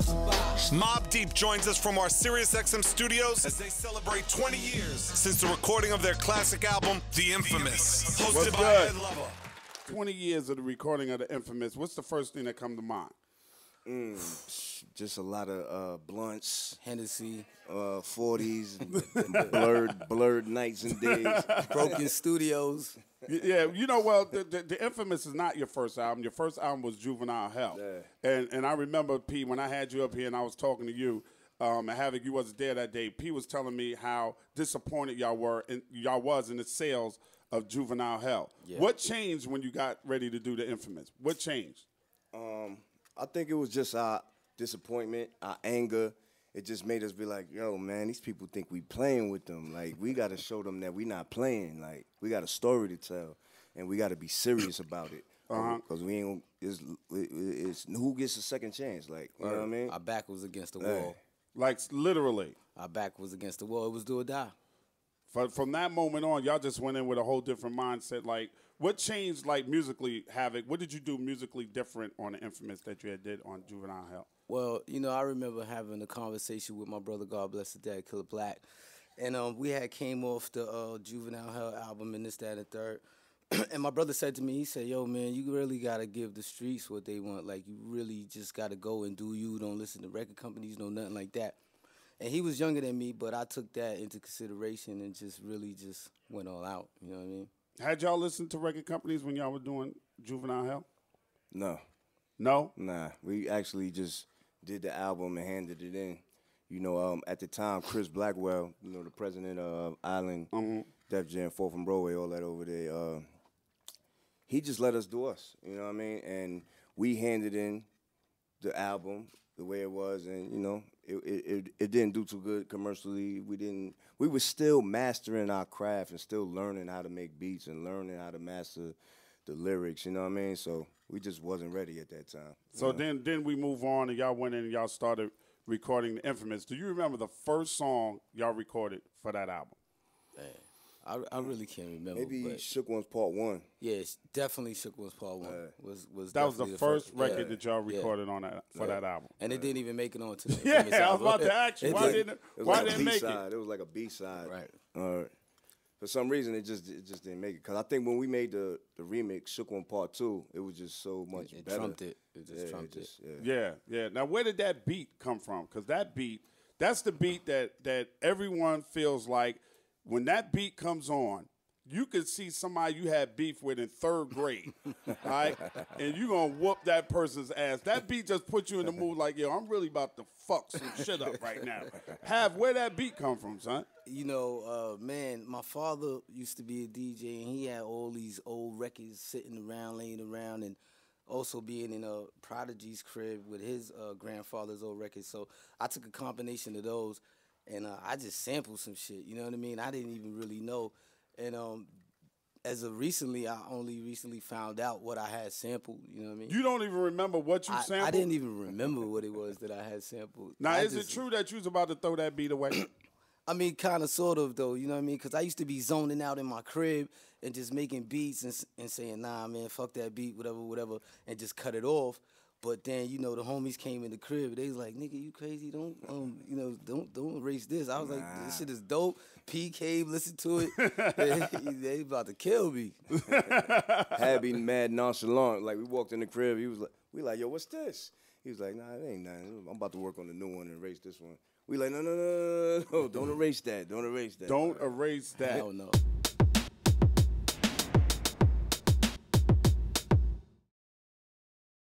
Mobb Deep joins us from our SiriusXM studios as they celebrate 20 years since the recording of their classic album, The Infamous. Hosted by Ed Lover. 20 years of the recording of The Infamous. What's the first thing that comes to mind? Just a lot of blunts, Hennessy, 40s, blurred nights and days, broken studios. Yeah, you know, well, the Infamous is not your first album. Your first album was Juvenile Hell. Yeah. And I remember, P, when I had you up here and I was talking to you, and Havoc, you wasn't there that day, P was telling me how disappointed y'all was in the sales of Juvenile Hell. Yeah. What changed when you got ready to do the Infamous? What changed? I think it was just our disappointment, our anger. It just made us be like, yo, man, these people think we playing with them. Like, we got to show them that we not playing. Like, we got a story to tell, and we got to be serious about it. Because we ain't, it's who gets a second chance? Like, you know what I mean? Our back was against the wall. Like, literally. Our back was against the wall. It was do or die. From that moment on, y'all just went in with a whole different mindset. Like, what changed, like, musically, Havoc? What did you do musically different on the Infamous that you had did on Juvenile Hell? Well, you know, I remember having a conversation with my brother, God bless his dad, Killer Black. And we had came off the Juvenile Hell album and this, that, and the third. And my brother said to me, he said, yo, man, you really got to give the streets what they want. Like, you really just got to go and do you. Don't listen to record companies, no nothing like that. And he was younger than me, but I took that into consideration and just really just went all out. You know what I mean? Had y'all listened to record companies when y'all were doing Juvenile Hell? No. No? Nah. We actually just did the album and handed it in. You know, at the time, Chris Blackwell, you know, the president of Island, Def Jam, 4th and Broadway, all that over there, he just let us do us. You know what I mean? And we handed in the album the way it was, and, you know, it didn't do too good commercially. We were still mastering our craft and still learning how to make beats and learning how to master the lyrics, you know what I mean? So we just wasn't ready at that time. So then we move on and y'all went in and y'all started recording The Infamous. Do you remember the first song y'all recorded for that album? Man, I really can't remember. Maybe Shook Ones Part 1. Yeah, definitely Shook Ones Part 1. That was the first record that y'all recorded on that album. And it didn't even make it onto the Yeah, I was about to ask you, why didn't it make it? It was like a B-side. Right. For some reason, it just didn't make it. Because I think when we made the remix, Shook One Part 2, it was just so much better. Trumped it. It just trumped it. Yeah. Now, where did that beat come from? Because that beat, that's the beat that everyone feels like when that beat comes on, you could see somebody you had beef with in 3rd grade, right? And you going to whoop that person's ass. That beat just put you in the mood like, yo, I'm really about to fuck some shit up right now. Where that beat come from, son? You know, man, my father used to be a DJ, and he had all these old records sitting around, laying around, and also being in Prodigy's crib with his grandfather's old records. So I took a combination of those, and I just sampled some shit, you know what I mean? I didn't even really know. And as of recently, I only recently found out what I had sampled, you know what I mean? You don't even remember what you sampled? I didn't even remember what it was that I had sampled. Now, is it true that you was about to throw that beat away? I mean, kind of, sort of, though, you know what I mean? Because I used to be zoning out in my crib and just making beats and saying, nah, man, fuck that beat, whatever, and just cut it off. But then, you know, the homies came in the crib. They was like, nigga, you crazy? Don't erase this. I was like, this shit is dope. P came, listen to it. They about to kill me. Had been mad nonchalant. Like, we walked in the crib. He was like, we like, yo, what's this? He was like, nah, it ain't nothing. I'm about to work on the new one and erase this one. We like, no, don't erase that. Don't erase that. Don't erase that. Hell no.